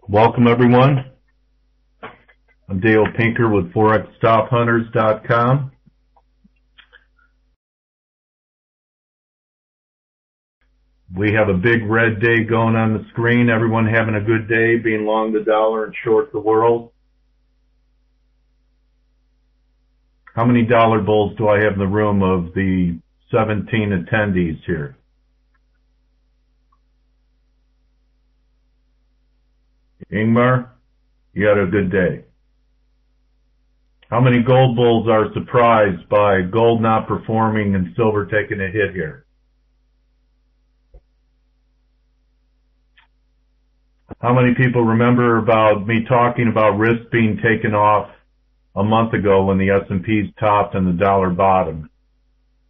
Welcome, everyone. I'm Dale Pinkert with ForexStopHunters.com. We have a big red day going on the screen. Everyone having a good day, being long the dollar and short the world. How many dollar bulls do I have in the room of the 17 attendees here? Ingmar, you had a good day. How many gold bulls are surprised by gold not performing and silver taking a hit here? How many people remember about me talking about risk being taken off a month ago when the S&P's topped and the dollar bottomed?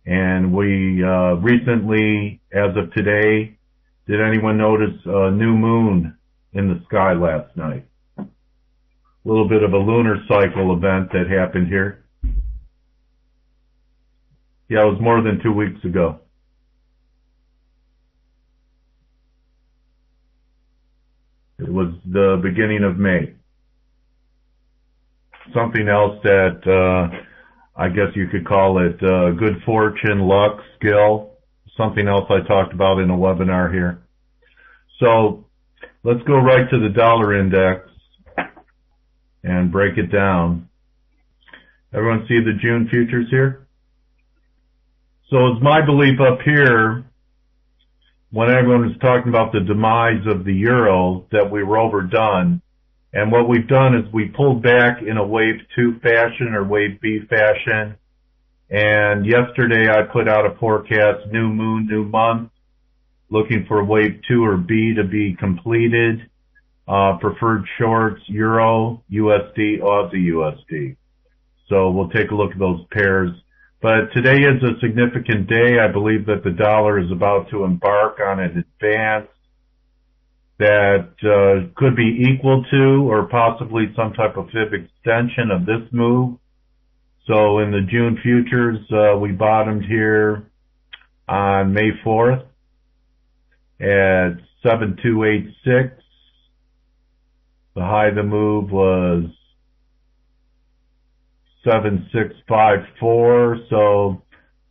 And we recently, as of today, did anyone notice a new moon in the sky last night? A little bit of a lunar cycle event that happened here. Yeah, it was more than 2 weeks ago. It was the beginning of May. Something else that I guess you could call it good fortune, luck, skill. Something else I talked about in a webinar here. So let's go right to the dollar index and break it down. Everyone see the June futures here? So it's my belief up here, when everyone was talking about the demise of the euro, that we were overdone. And what we've done is we pulled back in a wave 2 fashion or wave B fashion. And yesterday I put out a forecast, new moon, new month, looking for wave 2 or B to be completed. Preferred shorts, euro, USD, Aussie USD. So we'll take a look at those pairs. But today is a significant day. I believe that the dollar is about to embark on an advance that could be equal to or possibly some type of fib extension of this move. So in the June futures, we bottomed here on May 4th at 7286. The high of the move was 7654, so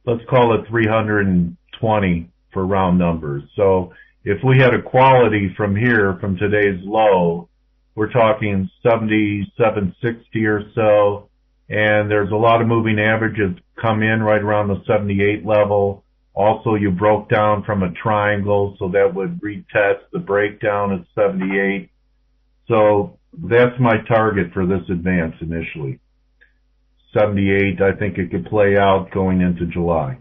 let's call it 320 for round numbers. So if we had a quality from here, from today's low, we're talking 7760 or so, and there's a lot of moving averages come in right around the 78 level. Also, you broke down from a triangle, so that would retest the breakdown at 78. So that's my target for this advance initially. 78, I think it could play out going into July.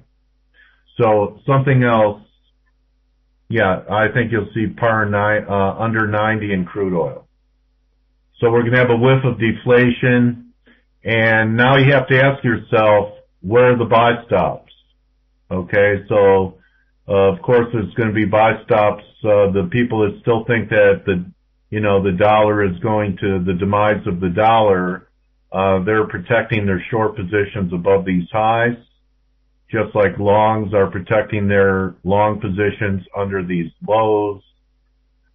So something else, yeah, I think you'll see under 90 in crude oil. So we're going to have a whiff of deflation, and now you have to ask yourself, where are the buy stops? Okay, so of course there's going to be buy stops. The people that still think that the dollar is going to the demise of the dollar, they're protecting their short positions above these highs, just like longs are protecting their long positions under these lows.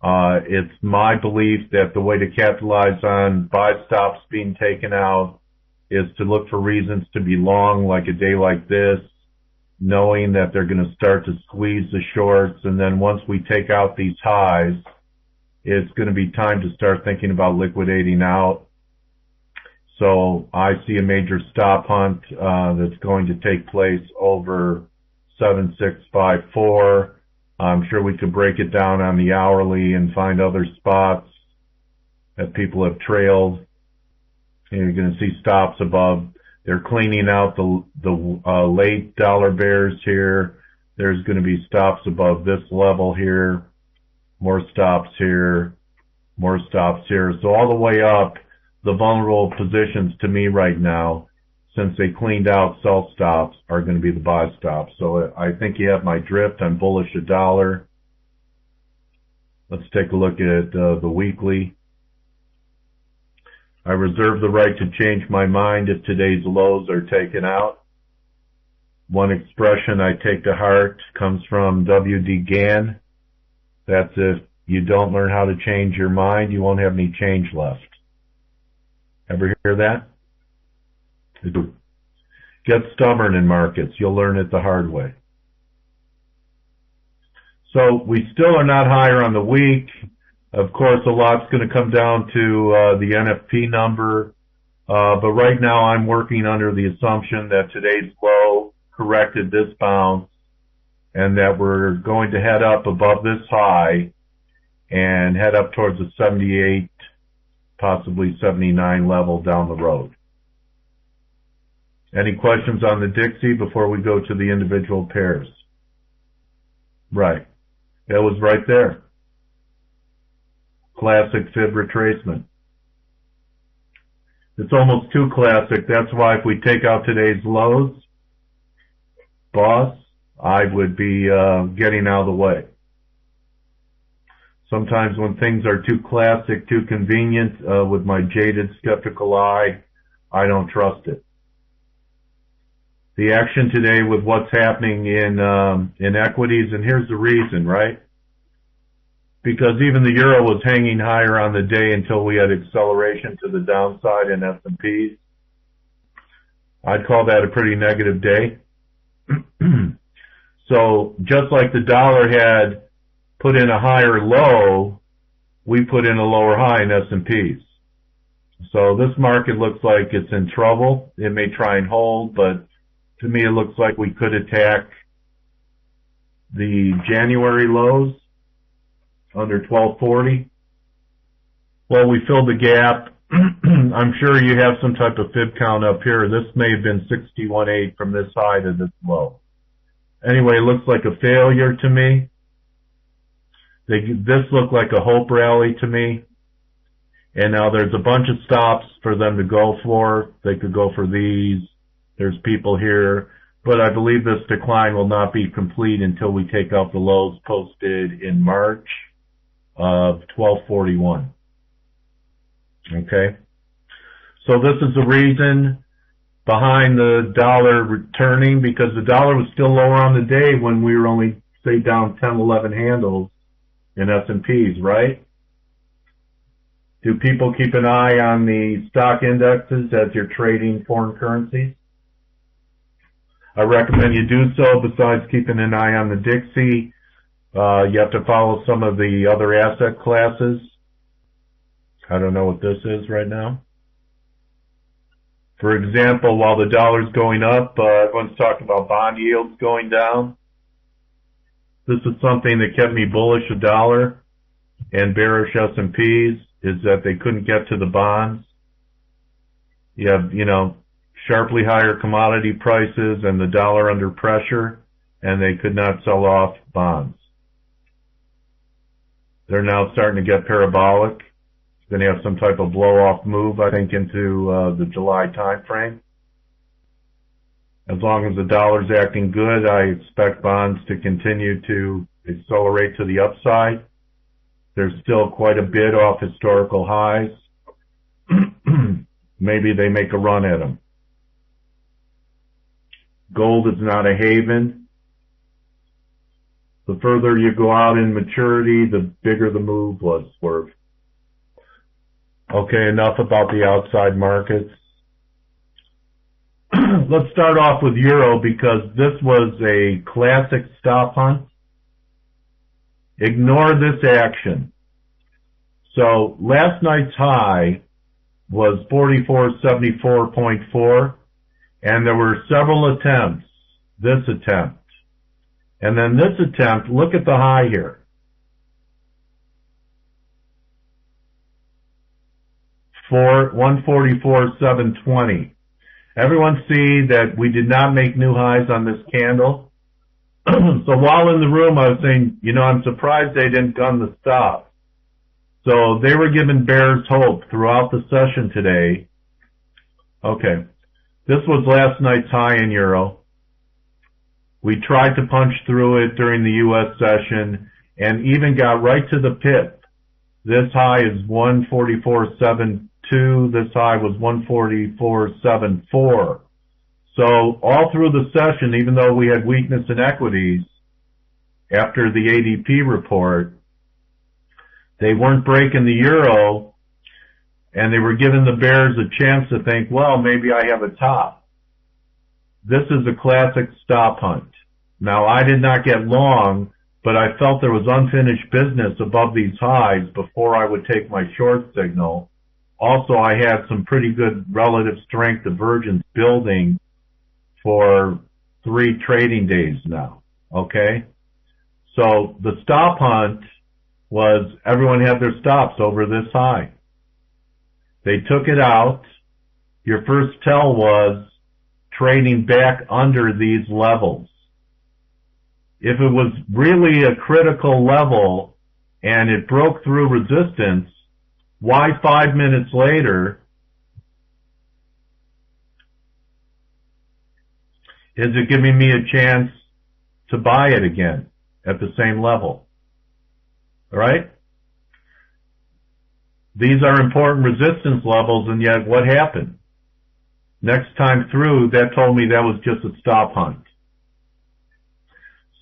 It's my belief that the way to capitalize on buy stops being taken out is to look for reasons to be long, like a day like this, knowing that they're going to start to squeeze the shorts, and then once we take out these highs, it's going to be time to start thinking about liquidating out. So I see a major stop hunt that's going to take place over 7654. I'm sure we could break it down on the hourly and find other spots that people have trailed. And you're going to see stops above. They're cleaning out the late dollar bears here. There's going to be stops above this level here. More stops here. More stops here. So all the way up, the vulnerable positions to me right now, since they cleaned out sell stops, are going to be the buy stops. So I think you have my drift. I'm bullish a dollar. Let's take a look at the weekly. I reserve the right to change my mind if today's lows are taken out. One expression I take to heart comes from W.D. Gann. That's if you don't learn how to change your mind, you won't have any change left. Ever hear that? Get stubborn in markets. You'll learn it the hard way. So we still are not higher on the week. Of course, a lot's going to come down to the NFP number. But right now I'm working under the assumption that today's low corrected this bounce and that we're going to head up above this high and head up towards the 78, possibly 79 level down the road. Any questions on the Dixie before we go to the individual pairs? Right. It was right there. Classic fib retracement. It's almost too classic. That's why if we take out today's lows, boss, I would be getting out of the way. Sometimes when things are too classic, too convenient, with my jaded, skeptical eye, I don't trust it. The action today with what's happening in equities, and here's the reason, right? Because even the euro was hanging higher on the day until we had acceleration to the downside in S&Ps. I'd call that a pretty negative day. So just like the dollar had put in a higher low, we put in a lower high in S&Ps. So this market looks like it's in trouble. It may try and hold, but to me it looks like we could attack the January lows under 1240. Well, we filled the gap. I'm sure you have some type of fib count up here. This may have been 61.8 from this high to this low. Anyway, it looks like a failure to me. This looked like a hope rally to me. And now there's a bunch of stops for them to go for. They could go for these. There's people here. But I believe this decline will not be complete until we take out the lows posted in March of 1241. Okay? So this is the reason behind the dollar returning, because the dollar was still lower on the day when we were only, say, down 10, 11 handles in S&Ps, right? Do people keep an eye on the stock indexes as you're trading foreign currencies? I recommend you do so. Besides keeping an eye on the Dixie, you have to follow some of the other asset classes. I don't know what this is right now. For example, while the dollar's going up, everyone's talking about bond yields going down. This is something that kept me bullish a dollar and bearish S&Ps, is that they couldn't get to the bonds. You have, sharply higher commodity prices and the dollar under pressure, and they could not sell off bonds. They're now starting to get parabolic. Going to have some type of blow-off move, I think, into the July time frame. As long as the dollar's acting good, I expect bonds to continue to accelerate to the upside. There's still quite a bit off historical highs. Maybe they make a run at them. Gold is not a haven. The further you go out in maturity, the bigger the move was, Swerve. Okay, enough about the outside markets. Let's start off with Euro, because this was a classic stop hunt. Ignore this action. So last night's high was 4474.4, and there were several attempts. This attempt. And then this attempt, look at the high here. 144,720. Everyone see that we did not make new highs on this candle. So while in the room, I was saying, I'm surprised they didn't gun the stop. So they were giving bears hope throughout the session today. Okay. This was last night's high in Euro. We tried to punch through it during the U.S. session and even got right to the pip. This high is 144.72. This high was 144.74. So all through the session, even though we had weakness in equities after the ADP report, They weren't breaking the euro, and they were giving the bears a chance to think, well, maybe I have a top. This is a classic stop hunt. Now, I did not get long, but I felt there was unfinished business above these highs before I would take my short signal. Also, I had some pretty good relative strength divergence building for 3 trading days now, okay? So the stop hunt was everyone had their stops over this high. They took it out. Your first tell was trading back under these levels. If it was really a critical level and it broke through resistance, why 5 minutes later is it giving me a chance to buy it again at the same level? All right? These are important resistance levels, and yet what happened? Next time through, that told me that was just a stop hunt.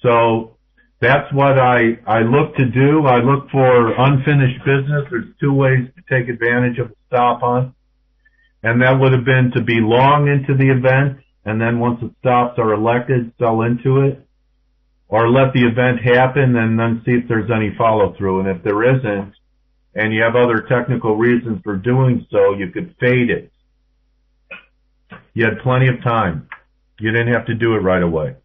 So that's what I look to do. I look for unfinished business. There's 2 ways to take advantage of a stop hunt. And that would have been to be long into the event, and then once the stops are elected, sell into it. Or let the event happen and then see if there's any follow-through. And if there isn't, and you have other technical reasons for doing so, you could fade it. You had plenty of time. You didn't have to do it right away.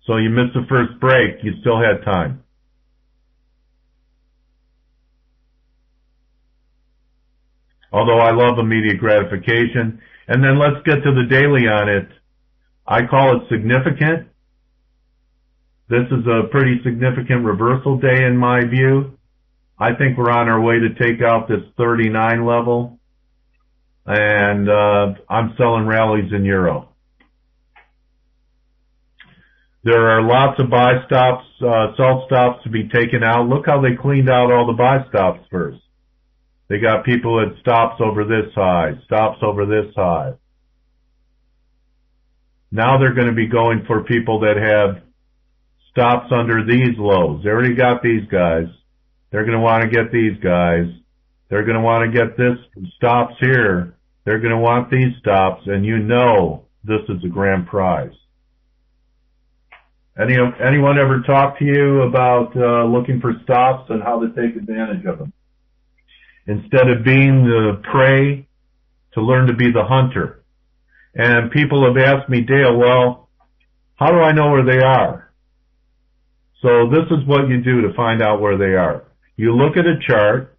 So you missed the first break, you still had time. Although I love immediate gratification. And then let's get to the daily on it. I call it significant. This is a pretty significant reversal day in my view. I think we're on our way to take out this 39 level. And I'm selling rallies in euro. There are lots of buy stops, sell stops to be taken out. Look how they cleaned out all the buy stops first. They got people at stops over this high, stops over this high. Now they're going to be going for people that have stops under these lows. They already got these guys. They're going to want to get these guys. They're going to want to get this stops here. They're going to want these stops, and you know this is a grand prize. Anyone ever talk to you about looking for stops and how to take advantage of them? Instead of being the prey, to learn to be the hunter. And people have asked me, Dale, well, how do I know where they are? So this is what you do to find out where they are. You look at a chart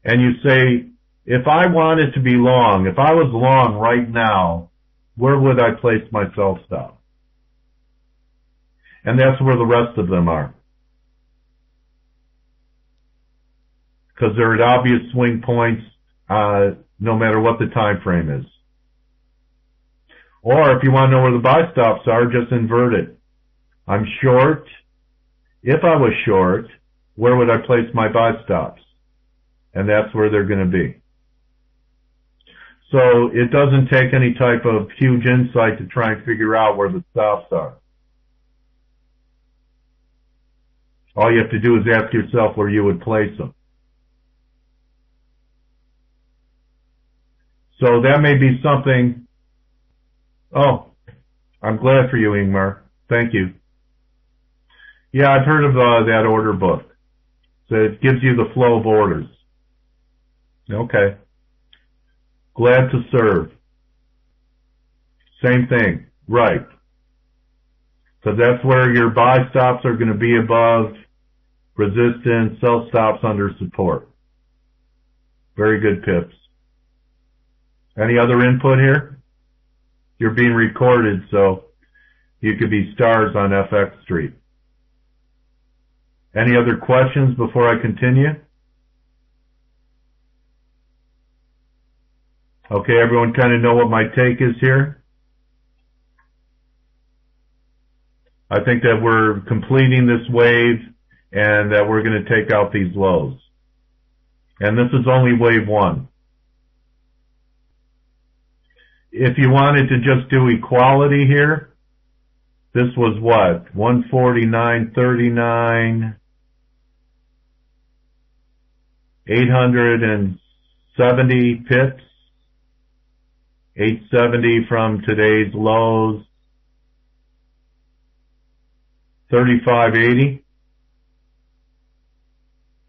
and you say, if I wanted to be long, if I was long right now, where would I place my sell stop? And that's where the rest of them are. Because they're at obvious swing points, no matter what the time frame is. Or if you want to know where the buy stops are, just invert it. I'm short. If I was short, where would I place my buy stops? And that's where they're going to be. So it doesn't take any type of huge insight to try and figure out where the stops are. All you have to do is ask yourself where you would place them. So that may be something. Oh, I'm glad for you, Ingmar. Thank you. Yeah, I've heard of that order book. So it gives you the flow of orders. Okay. Glad to serve. Same thing. Right. So that's where your buy stops are going to be above resistance, sell stops under support. Very good pips. Any other input here? You're being recorded, so you could be stars on FX Street. Any other questions before I continue? Okay, everyone kind of know what my take is here? I think that we're completing this wave and that we're going to take out these lows. And this is only wave one. If you wanted to just do equality here, This was what? 149.39, 870 pips, 870 from today's lows, 35.80,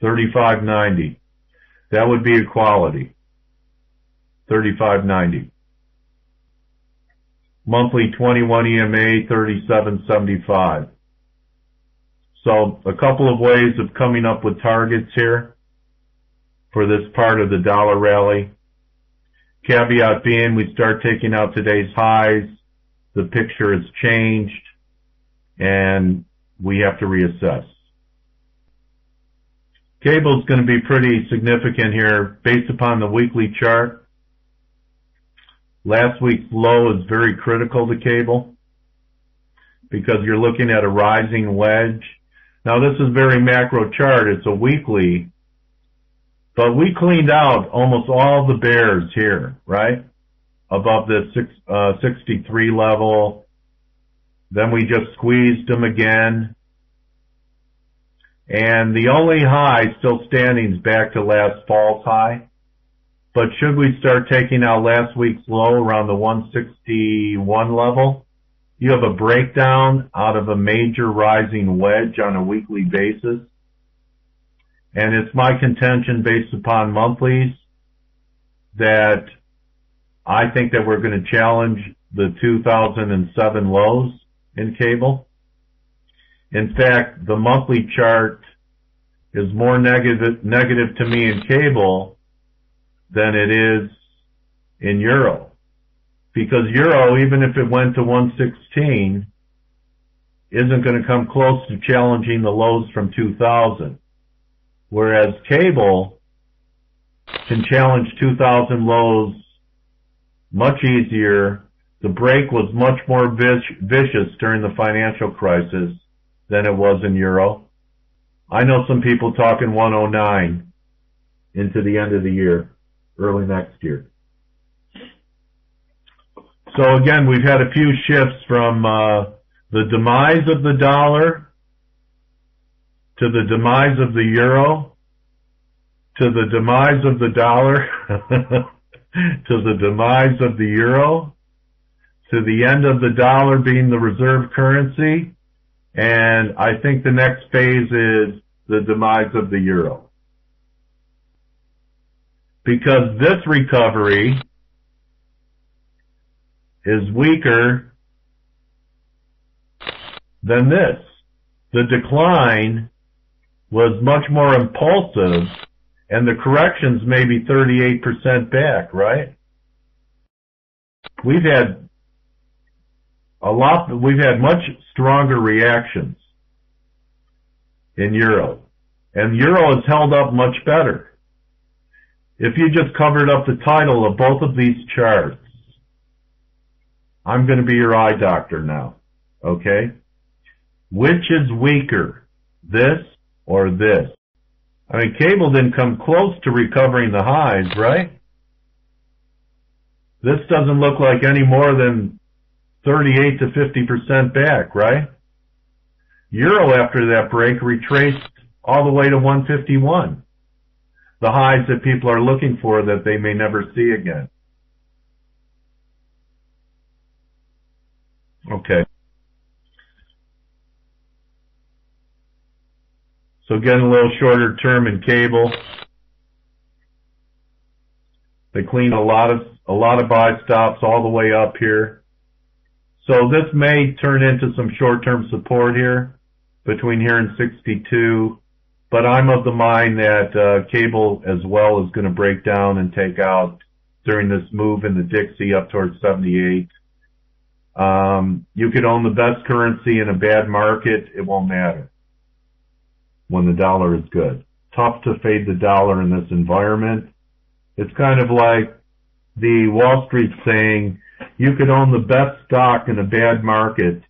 35.90. That would be a quality. 35.90. Monthly 21 EMA 37.75. So a couple of ways of coming up with targets here for this part of the dollar rally. Caveat being, we start taking out today's highs, the picture has changed, and we have to reassess. Cable is going to be pretty significant here based upon the weekly chart. Last week's low is very critical to cable because you're looking at a rising wedge. Now this is very macro chart. It's a weekly, but we cleaned out almost all the bears here, right? Above the 63 level. Then we just squeezed them again. And the only high still standing is back to last fall's high. But should we start taking out last week's low around the 161 level, you have a breakdown out of a major rising wedge on a weekly basis. And it's my contention based upon monthlies that I think that we're going to challenge the 2007 lows in cable. In fact, the monthly chart is more negative to me in cable than it is in euro. Because euro, even if it went to 116, isn't going to come close to challenging the lows from 2000. Whereas cable can challenge 2000 lows much easier. The break was much more vicious during the financial crisis than it was in euro. I know some people talking 109 into the end of the year, early next year. So again, we've had a few shifts from the demise of the dollar to the demise of the euro to the demise of the dollar to the demise of the euro to the end of the dollar being the reserve currency. And I think the next phase is the demise of the euro. Because this recovery is weaker than this. The decline was much more impulsive, and the corrections may be 38% back, right? We've had much stronger reactions in euro, and euro has held up much better. If you just covered up the title of both of these charts, I'm going to be your eye doctor now, okay? Which is weaker, this or this? I mean, cable didn't come close to recovering the highs, right? This doesn't look like any more than 38 to 50% back, right? Euro after that break retraced all the way to 151. The highs that people are looking for that they may never see again. Okay. So getting a little shorter term in cable. They cleaned a lot of buy stops all the way up here. So this may turn into some short-term support here between here and 62. But I'm of the mind that cable as well is going to break down and take out during this move in the Dixie up towards 78. You could own the best currency in a bad market, it won't matter when the dollar is good. Tough to fade the dollar in this environment. It's kind of like the Wall Street saying, you could own the best stock in a bad market,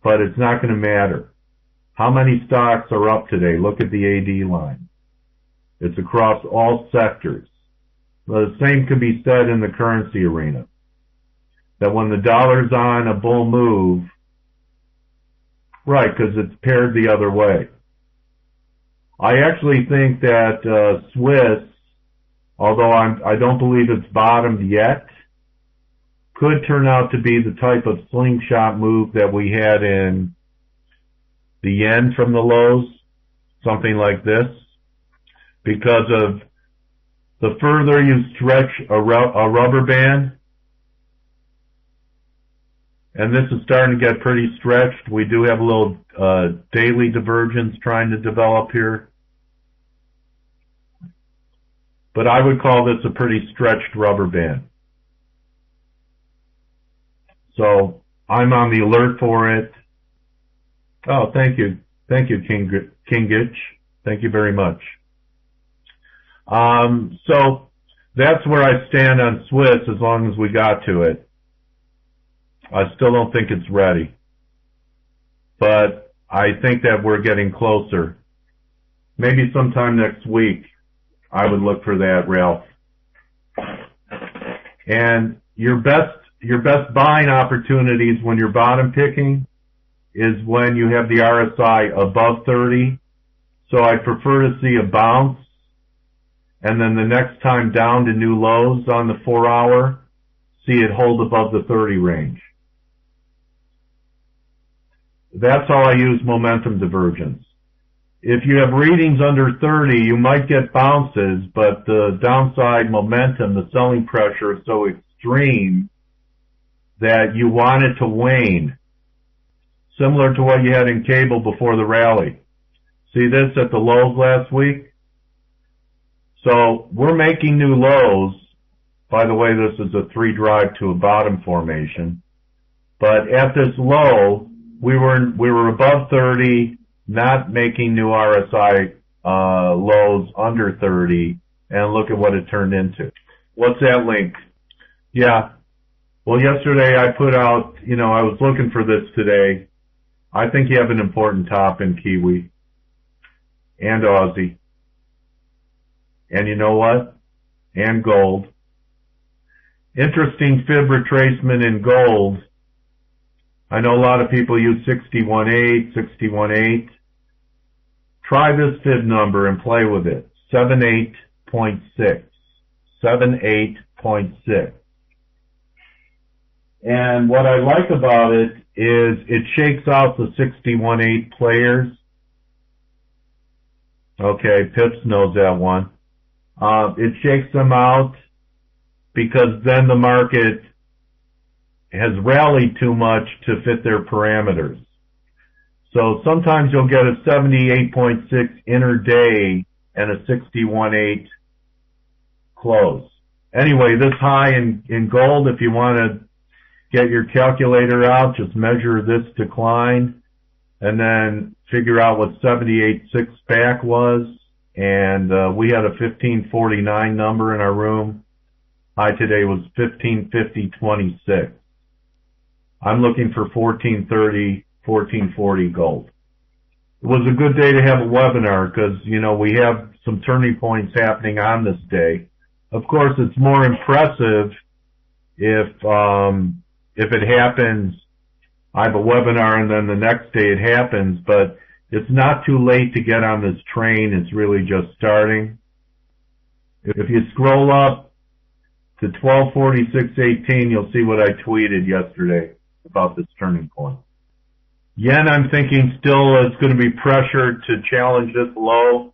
but it's not going to matter. How many stocks are up today? Look at the AD line. It's across all sectors. The same can be said in the currency arena. That when the dollar's on a bull move, Right, because it's paired the other way. I actually think that Swiss, although I don't believe it's bottomed yet, could turn out to be the type of slingshot move that we had in the yen from the lows, something like this, because of the further you stretch a rubber band, and this is starting to get pretty stretched. We do have a little daily divergence trying to develop here. But I would call this a pretty stretched rubber band. So I'm on the alert for it. Oh, thank you. Thank you, Kingich. Thank you very much. So that's where I stand on Swiss as long as we got to it. I still don't think it's ready. But I think that we're getting closer. Maybe sometime next week I would look for that, Ralph. And your best buying opportunities when you're bottom picking is when you have the RSI above 30. So I prefer to see a bounce, and then the next time down to new lows on the 4-hour, see it hold above the 30 range. That's how I use momentum divergence. If you have readings under 30, you might get bounces, but the downside momentum, the selling pressure is so extreme that you want it to wane. Similar to what you had in cable before the rally. See this at the lows last week? So we're making new lows. By the way, this is a 3 drive to a bottom formation. But at this low, we were above 30, not making new RSI lows under 30, and look at what it turned into. What's that link? Yeah. Well, yesterday I put out, I was looking for this today. I think you have an important top in Kiwi and Aussie. And you know what? And gold. Interesting fib retracement in gold. I know a lot of people use 61.8, 61.8. Try this fib number and play with it. 78.6. 78.6. And what I like about it is it shakes out the 61.8 players. Okay, Pips knows that one. It shakes them out because then the market has rallied too much to fit their parameters. So sometimes you'll get a 78.6 intraday and a 61.8 close. Anyway, this high in gold, if you want to get your calculator out, just measure this decline and then figure out what 78.6 back was. And we had a 1549 number in our room. High today was 1550.26. I'm looking for 1430, 1440 gold. It was a good day to have a webinar because, we have some turning points happening on this day. Of course, it's more impressive if it happens, I have a webinar and then the next day it happens, but it's not too late to get on this train. It's really just starting. If you scroll up to 1246.18, you'll see what I tweeted yesterday about this turning point. Yen, I'm thinking still is going to be pressured to challenge this low.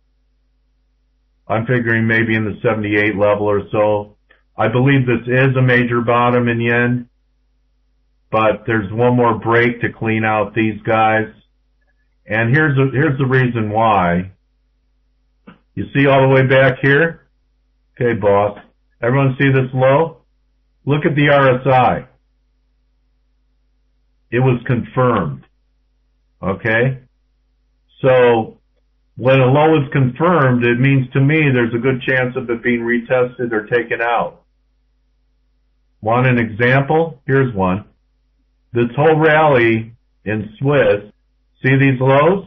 I'm figuring maybe in the 78 level or so. I believe this is a major bottom in yen, but there's one more break to clean out these guys. And here's the reason why. You see all the way back here? Okay, boss. Everyone see this low? Look at the RSI. It was confirmed. Okay? So, when a low is confirmed, it means to me there's a good chance of it being retested or taken out. Want an example? Here's one. This whole rally in Swiss, see these lows?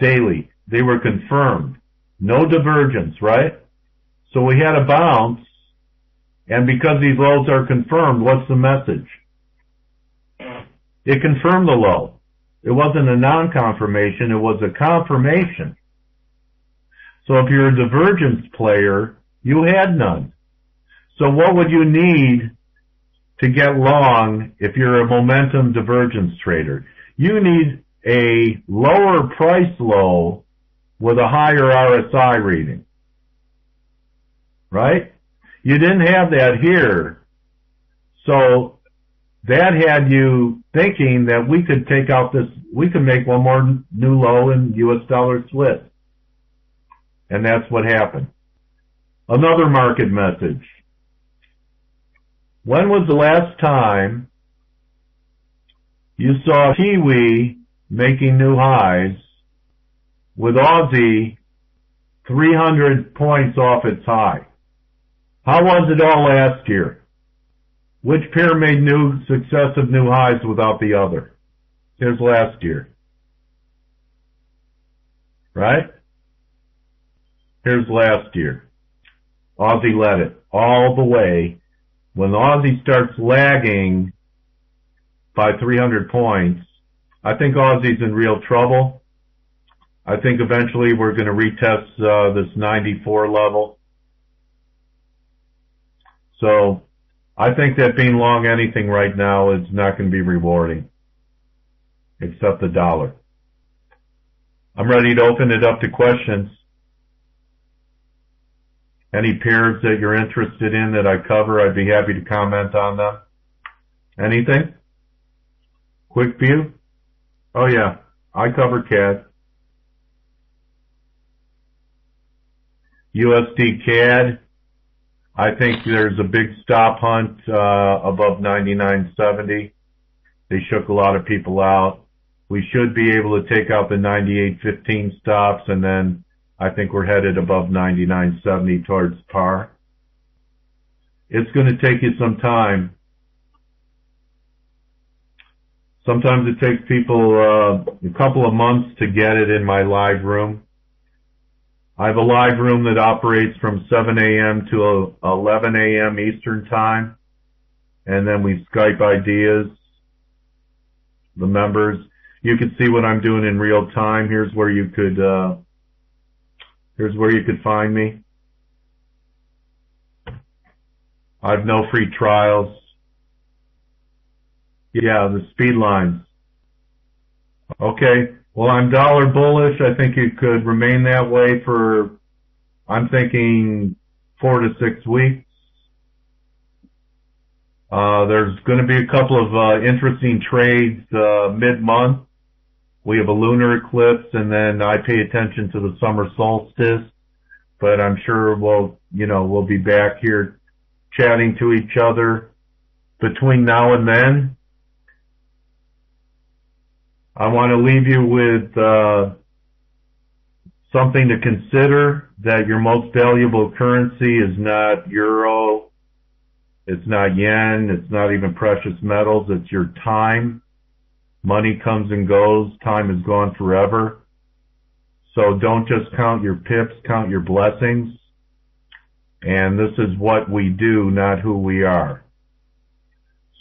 Daily. They were confirmed. No divergence, right? So we had a bounce, and because these lows are confirmed, what's the message? It confirmed the low. It wasn't a non-confirmation, it was a confirmation. So if you're a divergence player, you had none. So what would you need to get long if you're a momentum divergence trader? You need a lower price low with a higher RSI reading. Right? You didn't have that here. So that had you thinking that we could take out this, we could make one more new low in US dollar Swiss. And that's what happened. Another market message. When was the last time you saw Kiwi making new highs with Aussie 300 points off its high? How was it all last year? Which pair made new successive new highs without the other? Here's last year. Right? Here's last year. Aussie led it all the way. When the Aussie starts lagging by 300 points, I think Aussie's in real trouble. I think eventually we're going to retest this 94 level. So I think that being long anything right now is not going to be rewarding, except the dollar. I'm ready to open it up to questions. Any pairs that you're interested in that I cover, I'd be happy to comment on them. Anything? Quick view? Oh yeah, I cover CAD. USD CAD. I think there's a big stop hunt above 99.70. They shook a lot of people out. We should be able to take out the 98.15 stops, and then I think we're headed above 99.70 towards par. It's going to take you some time. Sometimes it takes people a couple of months to get it in my live room. I have a live room that operates from 7 a.m. to 11 a.m. Eastern Time, and then we Skype ideas, the members. You can see what I'm doing in real time. Here's where you could find me. I've no free trials. Yeah, the speed lines. Okay. Well, I'm dollar bullish. I think it could remain that way for, I'm thinking 4 to 6 weeks. There's going to be a couple of interesting trades mid-month. We have a lunar eclipse, and then I pay attention to the summer solstice. But I'm sure we'll be back here chatting to each other between now and then. I want to leave you with something to consider, that your most valuable currency is not euro, it's not yen, it's not even precious metals, it's your time. Money comes and goes, time is gone forever. So don't just count your pips, count your blessings. And this is what we do, not who we are.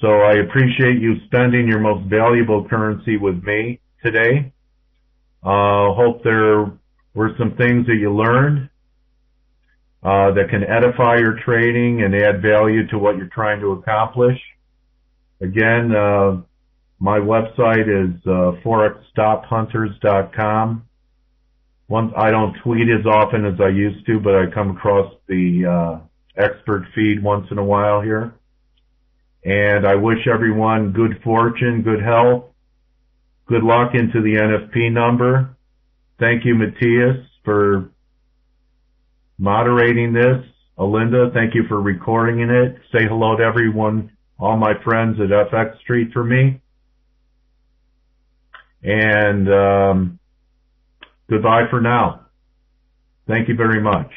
So I appreciate you spending your most valuable currency with me today. Hope there were some things that you learned that can edify your trading and add value to what you're trying to accomplish. Again, my website is forexstophunters.com. I don't tweet as often as I used to, but I come across the expert feed once in a while here. And I wish everyone good fortune, good health, good luck into the NFP number. Thank you, Matthias, for moderating this. Alinda, thank you for recording it. Say hello to everyone, all my friends at FX Street for me. And goodbye for now. Thank you very much.